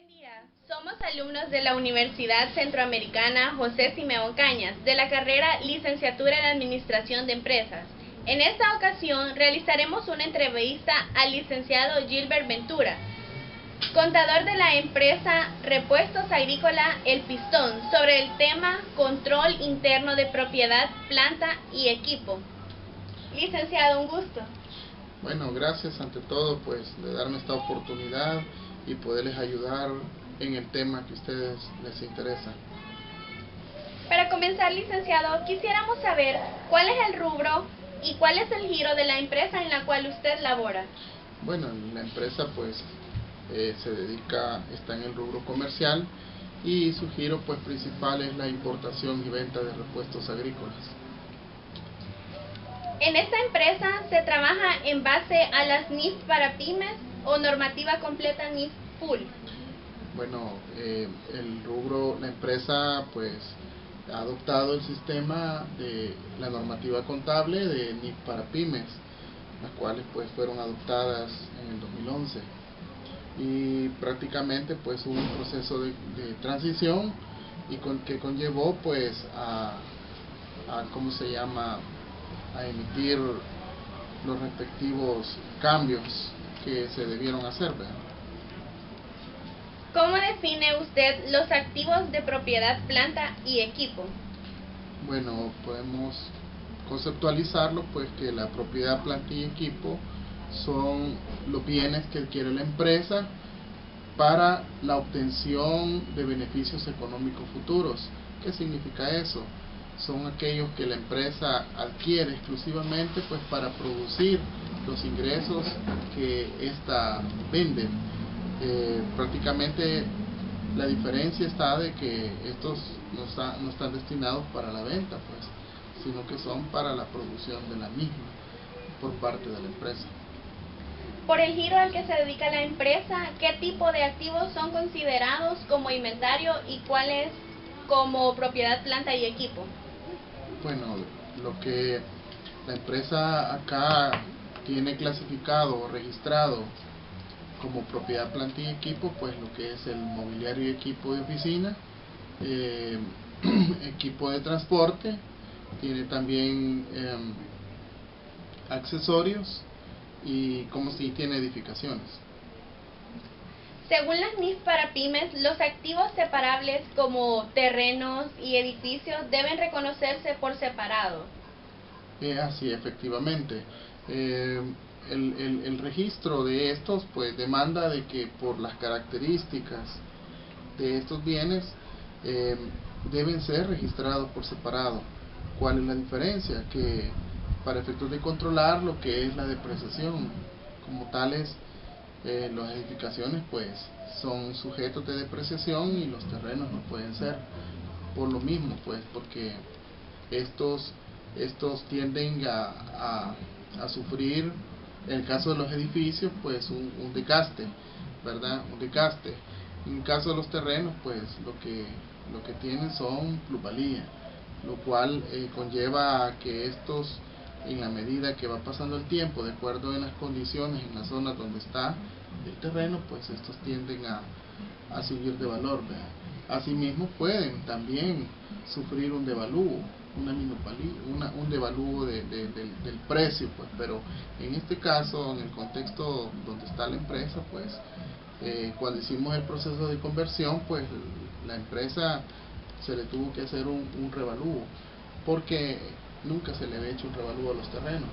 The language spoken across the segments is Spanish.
Buen día, somos alumnos de la Universidad Centroamericana José Simeón Cañas, de la carrera Licenciatura en Administración de Empresas. En esta ocasión realizaremos una entrevista al licenciado Gilbert Ventura, contador de la empresa Repuestos Agrícola El Pistón, sobre el tema control interno de propiedad, planta y equipo. Licenciado, un gusto. Bueno, gracias ante todo pues de darme esta oportunidad y poderles ayudar en el tema que a ustedes les interesa. Para comenzar, licenciado, quisiéramos saber cuál es el rubro y cuál es el giro de la empresa en la cual usted labora. Bueno, la empresa pues está en el rubro comercial y su giro pues principal es la importación y venta de repuestos agrícolas. ¿En esta empresa se trabaja en base a las NIF para pymes o normativa completa NIF full? Bueno, la empresa pues ha adoptado el sistema de la normativa contable de NIF para pymes, las cuales pues fueron adoptadas en el 2011 y prácticamente pues hubo un proceso de transición y que conllevó pues a emitir los respectivos cambios que se debieron hacer, ¿verdad? ¿Cómo define usted los activos de propiedad, planta y equipo? Bueno, podemos conceptualizarlo pues que la propiedad, planta y equipo son los bienes que adquiere la empresa para la obtención de beneficios económicos futuros. ¿Qué significa eso? Son aquellos que la empresa adquiere exclusivamente pues para producir los ingresos que ésta vende. Prácticamente la diferencia está de que estos no están destinados para la venta pues, sino que son para la producción de la misma por parte de la empresa. Por el giro al que se dedica la empresa, ¿qué tipo de activos son considerados como inventario y cuáles como propiedad, planta y equipo? Bueno, lo que la empresa acá tiene clasificado o registrado como propiedad, planta y equipo, pues lo que es el mobiliario y equipo de oficina, equipo de transporte, tiene también accesorios y como si tiene edificaciones. Según las NIF para pymes, los activos separables como terrenos y edificios deben reconocerse por separado. Así, efectivamente. El registro de estos pues demanda de que por las características de estos bienes deben ser registrados por separado. ¿Cuál es la diferencia? Que para efectos de controlar lo que es la depreciación, como tales, las edificaciones pues son sujetos de depreciación y los terrenos no pueden ser, por lo mismo pues porque estos tienden a sufrir, en el caso de los edificios pues un desgaste, ¿verdad? Un desgaste. En el caso de los terrenos pues lo que tienen son plusvalía, lo cual conlleva a que estos, en la medida que va pasando el tiempo, de acuerdo en las condiciones en la zona donde está el terreno, pues estos tienden a subir de valor, ¿verdad? Asimismo pueden también sufrir un devalúo, un devalúo del precio, pues, pero en este caso, en el contexto donde está la empresa, pues cuando hicimos el proceso de conversión, pues la empresa se le tuvo que hacer un revalúo, porque nunca se le había hecho un revalúo a los terrenos,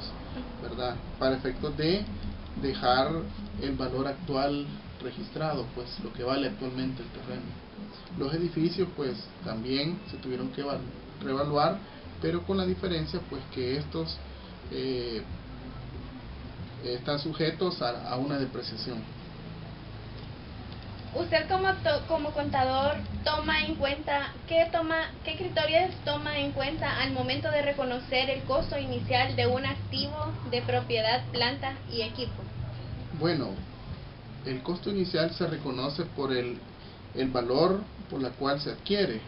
¿verdad? Para efectos de dejar el valor actual registrado, pues lo que vale actualmente el terreno. Los edificios pues también se tuvieron que revaluar, pero con la diferencia pues que estos están sujetos a una depreciación. Usted como contador toma en cuenta, ¿qué criterios toma en cuenta al momento de reconocer el costo inicial de un activo de propiedad, planta y equipo? Bueno, el costo inicial se reconoce por el valor por la cual se adquiere,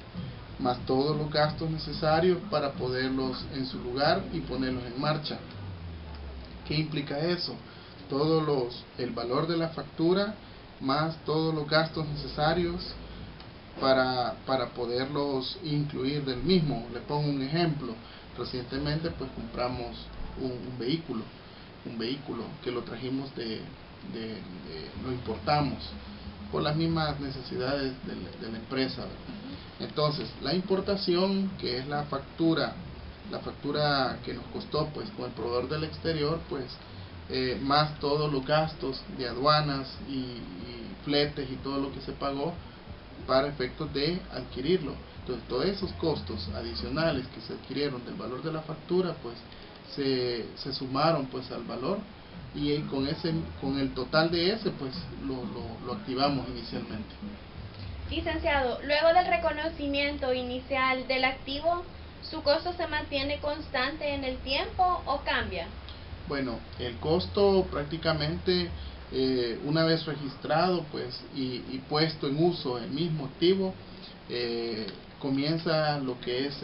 más todos los gastos necesarios para ponerlos en su lugar y ponerlos en marcha. ¿Qué implica eso? El valor de la factura más todos los gastos necesarios para poderlos incluir del mismo. Le pongo un ejemplo. Recientemente pues compramos un vehículo que lo trajimos lo importamos por las mismas necesidades de la empresa, ¿verdad? Entonces la importación, que es la factura que nos costó pues con el proveedor del exterior, pues más todos los gastos de aduanas y fletes y todo lo que se pagó para efectos de adquirirlo. Entonces todos esos costos adicionales que se adquirieron del valor de la factura pues se sumaron pues al valor, y con el total de ese pues lo activamos inicialmente. Licenciado, luego del reconocimiento inicial del activo, ¿su costo se mantiene constante en el tiempo o cambia? Bueno, el costo prácticamente una vez registrado pues y puesto en uso el mismo activo, comienza lo que es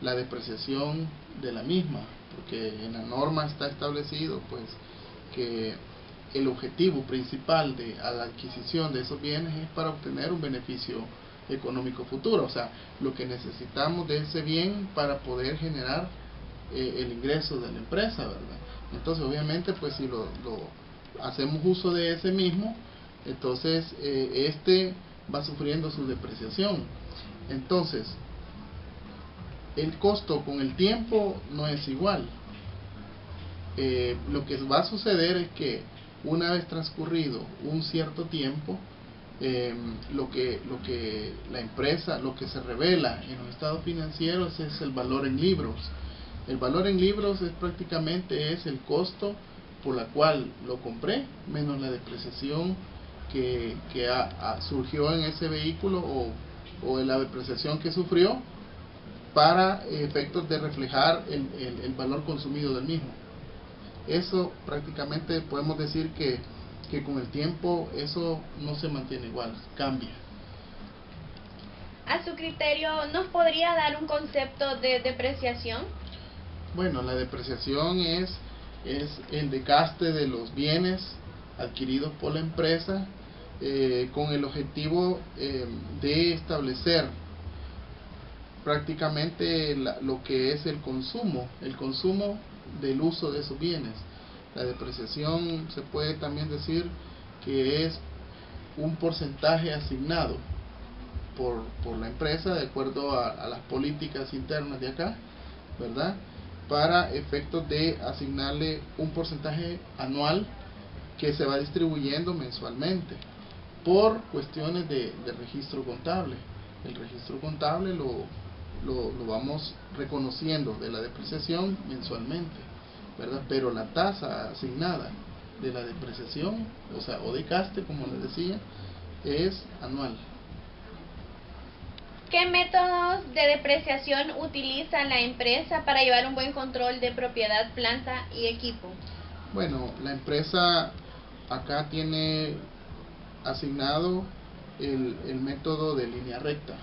la depreciación de la misma, porque en la norma está establecido pues que el objetivo principal a la adquisición de esos bienes es para obtener un beneficio económico futuro, o sea, lo que necesitamos de ese bien para poder generar el ingreso de la empresa, ¿verdad? Entonces obviamente pues si lo hacemos uso de ese mismo, entonces este va sufriendo su depreciación. Entonces el costo con el tiempo no es igual. Lo que va a suceder es que una vez transcurrido un cierto tiempo, lo que la empresa, lo que se revela en los estados financieros es el valor en libros. El valor en libros es prácticamente el costo por la cual lo compré menos la depreciación que surgió en ese vehículo, o la depreciación que sufrió para efectos de reflejar el valor consumido del mismo. Eso prácticamente podemos decir que con el tiempo eso no se mantiene igual, cambia. A su criterio, ¿nos podría dar un concepto de depreciación? Bueno, la depreciación es el desgaste de los bienes adquiridos por la empresa con el objetivo de establecer prácticamente lo que es el consumo del uso de esos bienes. La depreciación se puede también decir que es un porcentaje asignado por la empresa de acuerdo a las políticas internas de acá, ¿verdad? Para efectos de asignarle un porcentaje anual que se va distribuyendo mensualmente por cuestiones de registro contable. El registro contable lo vamos reconociendo de la depreciación mensualmente, ¿verdad? Pero la tasa asignada de la depreciación, o de gaste, como les decía, es anual. ¿Qué métodos de depreciación utiliza la empresa para llevar un buen control de propiedad, planta y equipo? Bueno, la empresa acá tiene asignado el método de línea recta.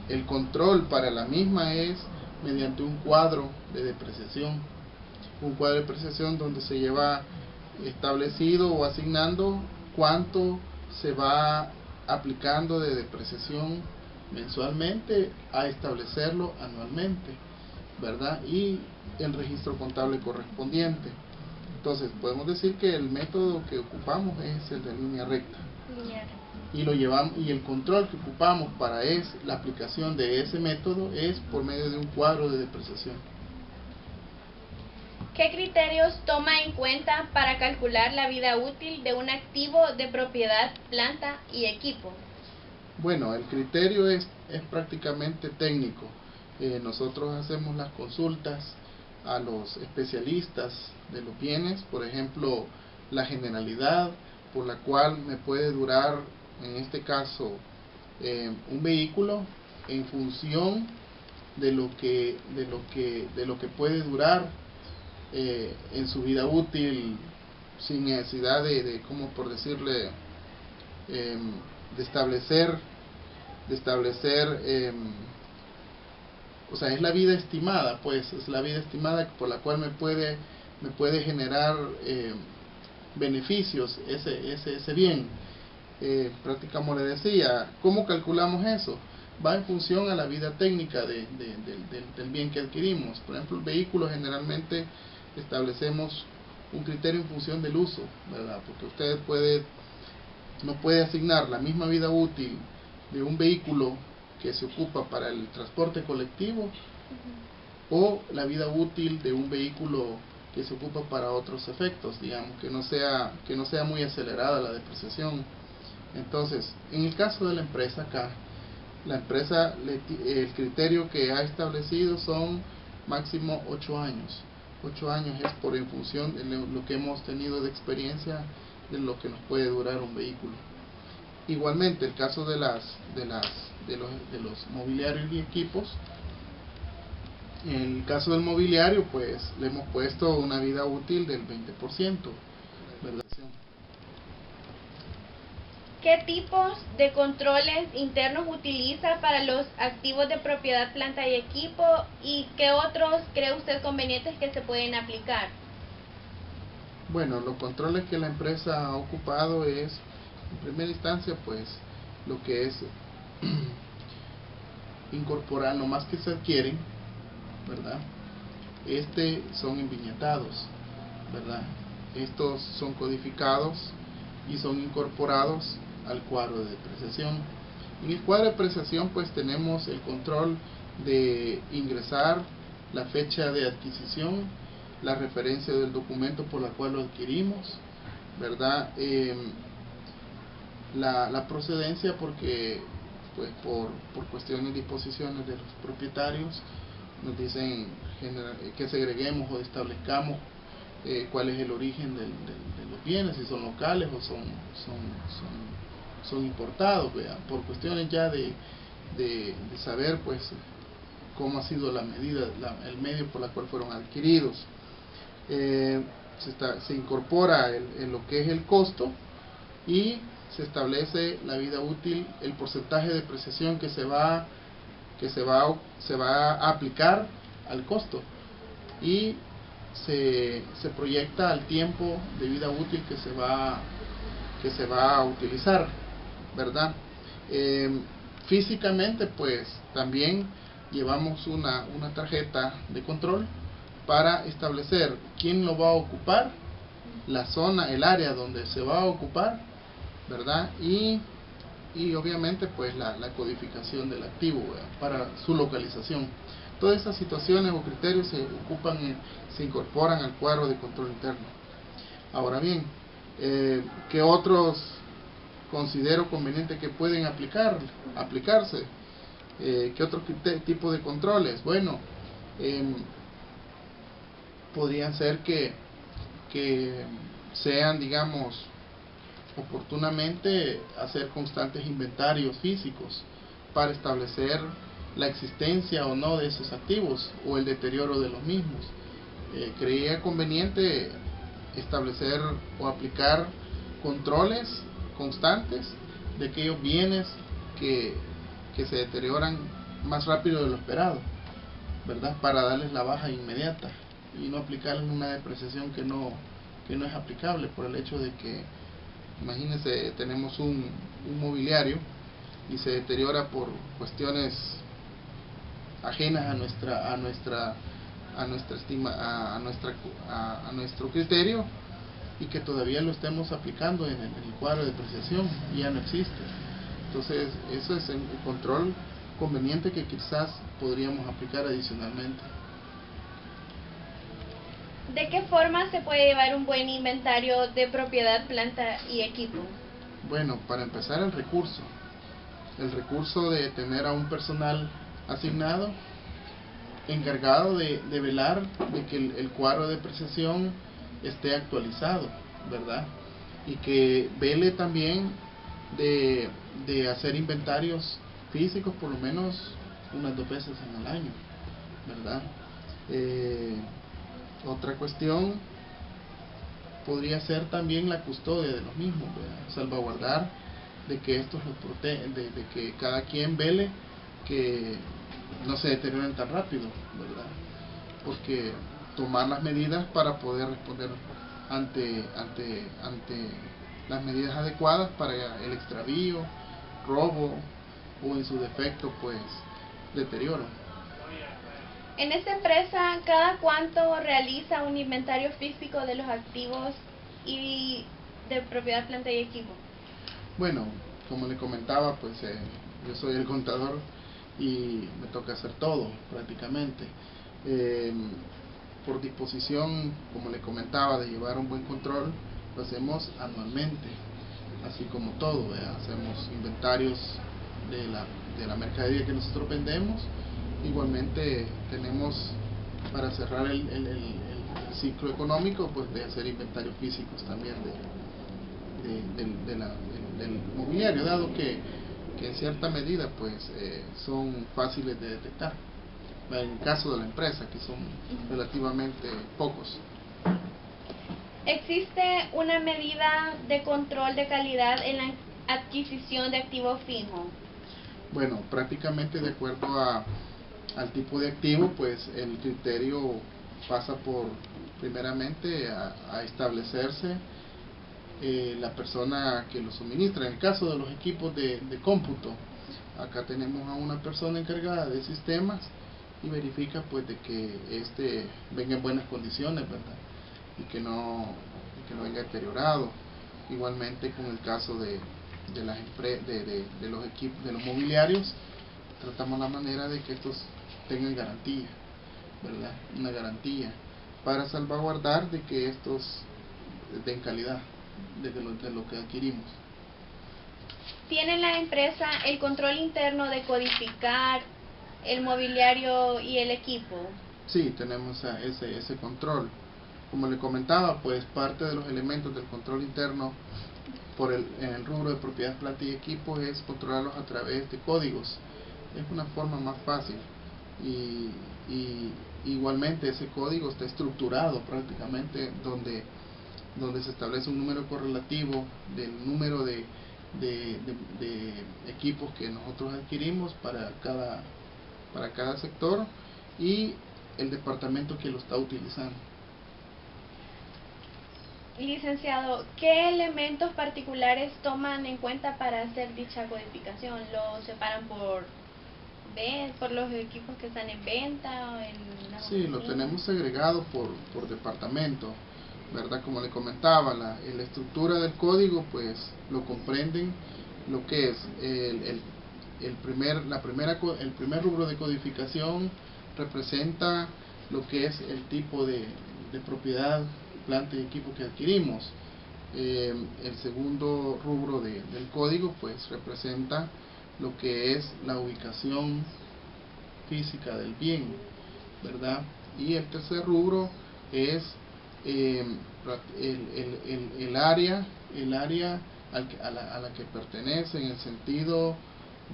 El control para la misma es mediante un cuadro de depreciación. Un cuadro de depreciación donde se lleva establecido o asignando cuánto se va aplicando de depreciación mensualmente a establecerlo anualmente, ¿verdad? Y el registro contable correspondiente. Entonces podemos decir que el método que ocupamos es el de línea recta. Y el control que ocupamos para la aplicación de ese método es por medio de un cuadro de depreciación. ¿Qué criterios toma en cuenta para calcular la vida útil de un activo de propiedad, planta y equipo? Bueno, el criterio es prácticamente técnico. Nosotros hacemos las consultas a los especialistas de los bienes, por ejemplo, la generalidad por la cual me puede durar, en este caso, un vehículo en función de lo que puede durar en su vida útil, sin necesidad como por decirle, de establecer o sea, es la vida estimada, pues es la vida estimada por la cual me puede generar beneficios ese bien. Prácticamente como le decía, ¿cómo calculamos eso? Va en función a la vida técnica del bien que adquirimos. Por ejemplo, el vehículo generalmente establecemos un criterio en función del uso, ¿verdad? Porque usted no puede asignar la misma vida útil de un vehículo que se ocupa para el transporte colectivo o la vida útil de un vehículo que se ocupa para otros efectos, digamos, que no sea muy acelerada la depreciación. Entonces, en el caso de la empresa acá, la empresa, el criterio que ha establecido son máximo 8 años. 8 años es en función de lo que hemos tenido de experiencia de lo que nos puede durar un vehículo. Igualmente, el caso de los mobiliarios y equipos, en el caso del mobiliario, pues le hemos puesto una vida útil del 20%, ¿verdad? ¿Qué tipos de controles internos utiliza para los activos de propiedad, planta y equipo? ¿Y qué otros cree usted convenientes que se pueden aplicar? Bueno, los controles que la empresa ha ocupado es, en primera instancia, pues, lo que es incorporar, no más que se adquieren, ¿verdad? Son enviñetados, ¿verdad? Estos son codificados y son incorporados al cuadro de depreciación. En el cuadro de depreciación pues tenemos el control de ingresar la fecha de adquisición, la referencia del documento por la cual lo adquirimos, ¿verdad? La procedencia, porque pues por cuestiones de disposiciones de los propietarios nos dicen que segreguemos o establezcamos cuál es el origen de los bienes, si son locales o son importados, ¿verdad? Por cuestiones ya de saber pues cómo ha sido la medida, el medio por la cual fueron adquiridos. Se incorpora en lo que es el costo y se establece la vida útil, el porcentaje de depreciación que se va a aplicar al costo, y se proyecta al tiempo de vida útil que se va a utilizar, ¿verdad? Físicamente pues también llevamos una tarjeta de control para establecer quién lo va a ocupar, la zona, el área donde se va a ocupar, ¿verdad? Y obviamente pues la codificación del activo, ¿verdad?, para su localización. Todas estas situaciones o criterios se incorporan al cuadro de control interno. Ahora bien, ¿qué otros considero conveniente que pueden aplicarse? ¿Qué otro tipo de controles? Bueno, podrían ser que sean, digamos, oportunamente hacer constantes inventarios físicos para establecer la existencia o no de esos activos o el deterioro de los mismos. Creía conveniente establecer o aplicar controles constantes de aquellos bienes que se deterioran más rápido de lo esperado, ¿verdad?, para darles la baja inmediata y no aplicarles una depreciación que no es aplicable, por el hecho de que, imagínense, tenemos un mobiliario y se deteriora por cuestiones ajenas a nuestro criterio, y que todavía lo estemos aplicando en el cuadro de depreciación y ya no existe. Entonces, eso es el control conveniente que quizás podríamos aplicar adicionalmente. ¿De qué forma se puede llevar un buen inventario de propiedad, planta y equipo? Bueno, para empezar, el recurso de tener a un personal asignado encargado de velar de que el cuadro de depreciación esté actualizado, ¿verdad? Y que vele también de hacer inventarios físicos por lo menos unas 2 veces en el año, ¿verdad? Otra cuestión podría ser también la custodia de los mismos, ¿verdad? Salvaguardar de que estos los protegen, de que cada quien vele que no se deterioren tan rápido, ¿verdad? Porque tomar las medidas para poder responder ante las medidas adecuadas para el extravío, robo o en su defecto pues deterioro. En esta empresa, ¿cada cuánto realiza un inventario físico de los activos y de propiedad, planta y equipo? Bueno, como le comentaba, pues yo soy el contador y me toca hacer todo prácticamente. Por disposición, como le comentaba, de llevar un buen control, lo hacemos anualmente, así como todo, hacemos inventarios de la mercadería que nosotros vendemos. Igualmente tenemos, para cerrar el ciclo económico, pues de hacer inventarios físicos también del mobiliario, dado que en cierta medida pues son fáciles de detectar en el caso de la empresa, que son relativamente pocos. ¿Existe una medida de control de calidad en la adquisición de activo fijo? Bueno, prácticamente de acuerdo al tipo de activo, pues el criterio pasa por, primeramente, a establecerse la persona que lo suministra. En el caso de los equipos de cómputo, acá tenemos a una persona encargada de sistemas y verifica pues de que venga en buenas condiciones, ¿verdad? Y que no venga deteriorado. Igualmente con el caso de los equipos, de los mobiliarios, tratamos la manera de que estos tengan garantía, ¿verdad? Una garantía para salvaguardar de que estos den calidad de lo que adquirimos. ¿Tiene la empresa el control interno de codificar el mobiliario y el equipo? Sí, tenemos ese control. Como le comentaba, pues parte de los elementos del control interno en el rubro de propiedad, planta y equipo es controlarlos a través de códigos. Es una forma más fácil y igualmente ese código está estructurado prácticamente donde se establece un número correlativo del número de equipos que nosotros adquirimos para cada sector y el departamento que lo está utilizando. Licenciado, ¿qué elementos particulares toman en cuenta para hacer dicha codificación? ¿Lo separan por los equipos que están en venta? Sí, lo tenemos segregado por departamento, ¿verdad? Como le comentaba, la estructura del código pues lo comprenden lo que es el primer rubro de codificación. Representa lo que es el tipo de propiedad, planta y equipo que adquirimos. El segundo rubro del código pues representa lo que es la ubicación física del bien, ¿verdad? Y el tercer rubro es el área a la que pertenece, en el sentido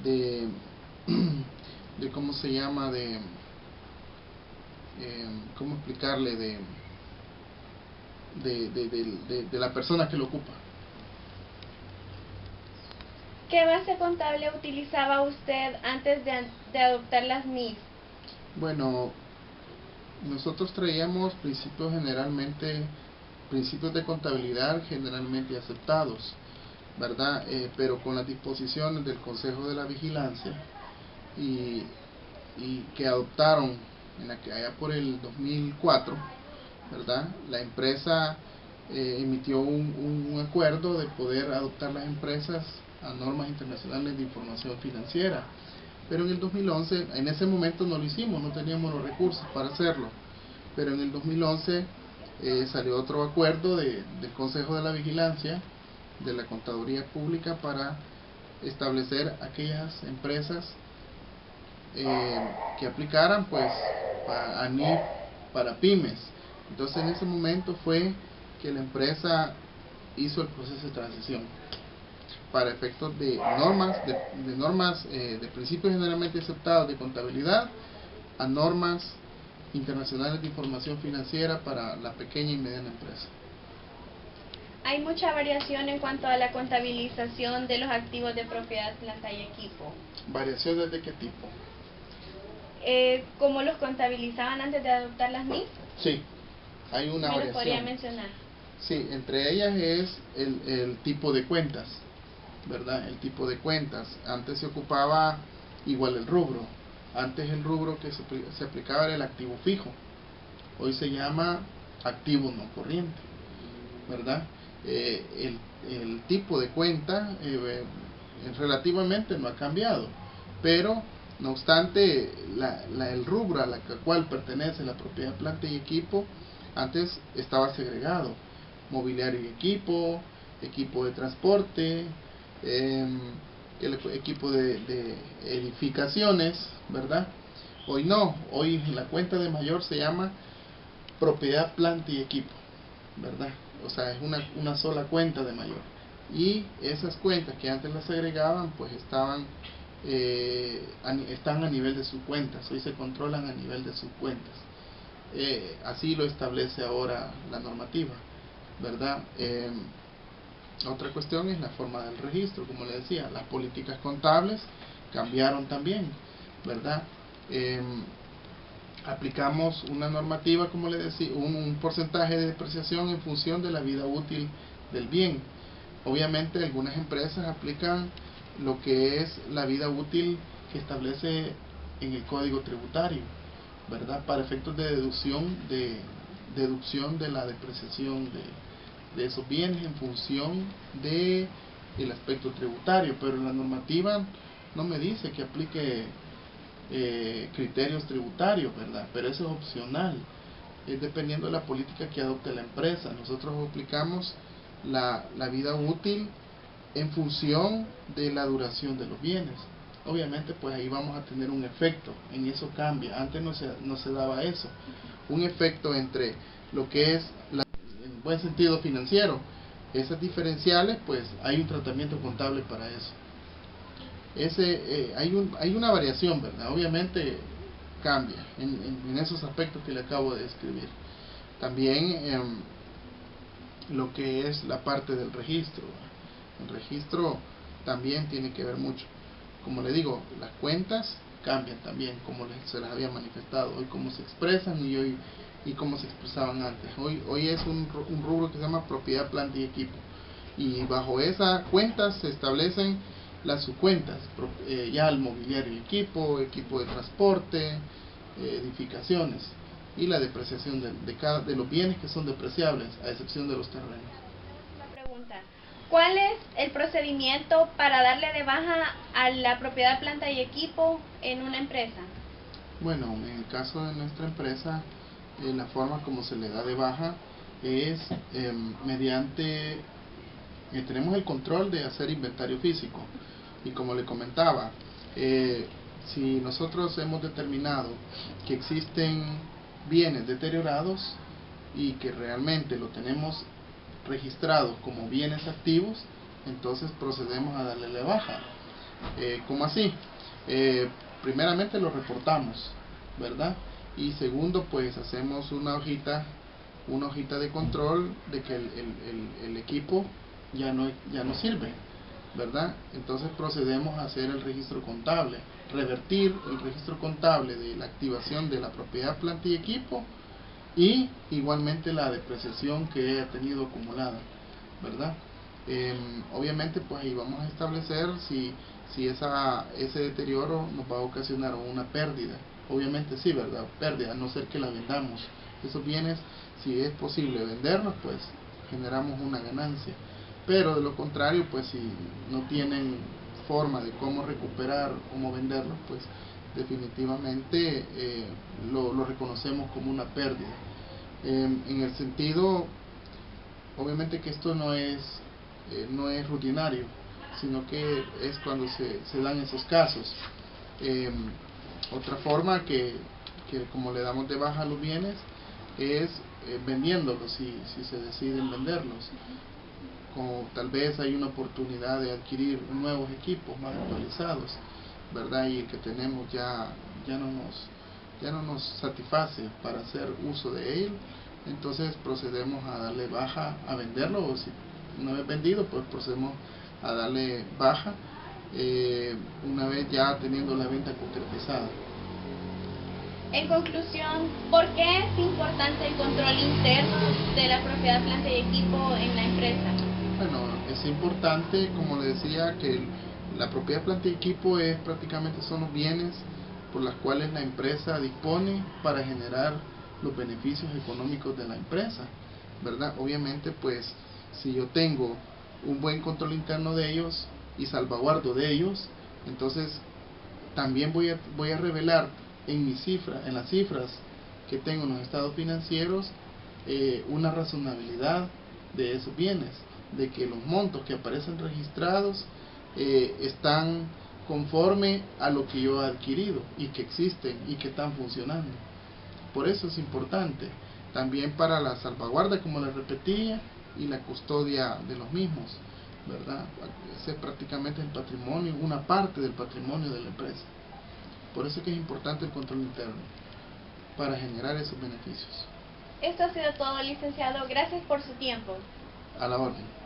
de cómo se llama, cómo explicarle, de la persona que lo ocupa. ¿Qué base contable utilizaba usted antes de adoptar las NIF? Bueno, nosotros traíamos principios de contabilidad generalmente aceptados, ¿verdad? Pero con las disposiciones del Consejo de la Vigilancia y que adoptaron allá por el 2004, ¿verdad? La empresa emitió un acuerdo de poder adoptar las empresas a normas internacionales de información financiera. Pero en el 2011, en ese momento no lo hicimos, no teníamos los recursos para hacerlo. Pero en el 2011 salió otro acuerdo del Consejo de la Vigilancia, de la Contaduría Pública, para establecer aquellas empresas que aplicaran pues a NIF para pymes. Entonces en ese momento fue que la empresa hizo el proceso de transición para efectos de normas de principios generalmente aceptados de contabilidad a normas internacionales de información financiera para la pequeña y mediana empresa. Hay mucha variación en cuanto a la contabilización de los activos de propiedad, planta y equipo. ¿Variaciones de qué tipo? ¿Cómo los contabilizaban antes de adoptar las NIF? Sí, hay una variación. ¿Me lo podría mencionar? Sí, entre ellas es el tipo de cuentas, ¿verdad? El tipo de cuentas. Antes se ocupaba igual el rubro. Antes el rubro que se aplicaba era el activo fijo. Hoy se llama activo no corriente, ¿verdad? El tipo de cuenta relativamente no ha cambiado, pero no obstante el rubro a la cual pertenece la propiedad, planta y equipo antes estaba segregado: mobiliario y equipo, equipo de transporte, el equipo de edificaciones, ¿verdad? Hoy no, hoy la cuenta de mayor se llama propiedad, planta y equipo, ¿verdad? O sea, es una sola cuenta de mayor. Y esas cuentas que antes las agregaban, pues están a nivel de sus cuentas. Hoy se controlan a nivel de sus cuentas. Así lo establece ahora la normativa, ¿verdad? Otra cuestión es la forma del registro. Como le decía, las políticas contables cambiaron también, ¿verdad? Aplicamos una normativa, como le decía, un porcentaje de depreciación en función de la vida útil del bien. Obviamente algunas empresas aplican lo que es la vida útil que establece en el Código Tributario, ¿verdad? Para efectos de deducción de la depreciación de esos bienes en función de el aspecto tributario, pero la normativa no me dice que aplique criterios tributarios, ¿verdad? Pero eso es opcional, es dependiendo de la política que adopte la empresa. Nosotros aplicamos la vida útil en función de la duración de los bienes. Obviamente pues ahí vamos a tener un efecto, en eso cambia. Antes no se daba eso, un efecto entre lo que es en buen sentido financiero, esas diferenciales, pues hay un tratamiento contable para eso. Hay una variación, ¿verdad? Obviamente cambia en esos aspectos que le acabo de describir. También lo que es la parte del registro. El registro también tiene que ver mucho. Como le digo, las cuentas cambian también, como se las había manifestado. Hoy cómo se expresan y cómo se expresaban antes. Hoy es un rubro que se llama propiedad, planta y equipo. Y bajo esa cuenta se establecen las subcuentas, ya el mobiliario y equipo, equipo de transporte, edificaciones y la depreciación de los bienes que son depreciables, a excepción de los terrenos. La pregunta: ¿cuál es el procedimiento para darle de baja a la propiedad, planta y equipo en una empresa? Bueno, en el caso de nuestra empresa, la forma como se le da de baja es mediante tenemos el control de hacer inventario físico. Y como le comentaba, si nosotros hemos determinado que existen bienes deteriorados y que realmente lo tenemos registrados como bienes activos, entonces procedemos a darle la baja. ¿Cómo así? Primeramente lo reportamos, ¿verdad? Y segundo, pues hacemos una hojita de control de que el equipo ya no sirve, ¿verdad? Entonces procedemos a hacer el registro contable, revertir el registro contable de la activación de la propiedad, planta y equipo, y igualmente la depreciación que haya tenido acumulada, ¿verdad? Obviamente pues ahí vamos a establecer si ese deterioro nos va a ocasionar una pérdida. Obviamente sí, ¿verdad? Pérdida, a no ser que la vendamos. Esos bienes, si es posible venderlos, pues generamos una ganancia. Pero de lo contrario, pues si no tienen forma de cómo recuperar, cómo venderlos, pues definitivamente lo reconocemos como una pérdida. En el sentido, obviamente que esto no es rutinario, sino que es cuando se dan esos casos. Otra forma que como le damos de baja a los bienes es vendiéndolos, si se deciden venderlos. Como tal vez hay una oportunidad de adquirir nuevos equipos más actualizados, ¿verdad? Y el que tenemos ya no nos satisface para hacer uso de él, entonces procedemos a darle baja, a venderlo, o si no es vendido, pues procedemos a darle baja una vez ya teniendo la venta concretizada. En conclusión, ¿por qué es importante el control interno de la propiedad, planta y equipo en la empresa? Bueno, es importante, como le decía, que la propiedad, planta y equipo son los bienes por los cuales la empresa dispone para generar los beneficios económicos de la empresa, ¿verdad? Obviamente, pues, si yo tengo un buen control interno de ellos y salvaguardo de ellos, entonces también voy a revelar en las cifras que tengo en los estados financieros, una razonabilidad de esos bienes, de que los montos que aparecen registrados están conforme a lo que yo he adquirido y que existen y que están funcionando. Por eso es importante, también para la salvaguarda, como les repetía, y la custodia de los mismos, ¿verdad? Ese es prácticamente el patrimonio, una parte del patrimonio de la empresa. Por eso es que es importante el control interno, para generar esos beneficios. Esto ha sido todo, licenciado. Gracias por su tiempo. A la orden.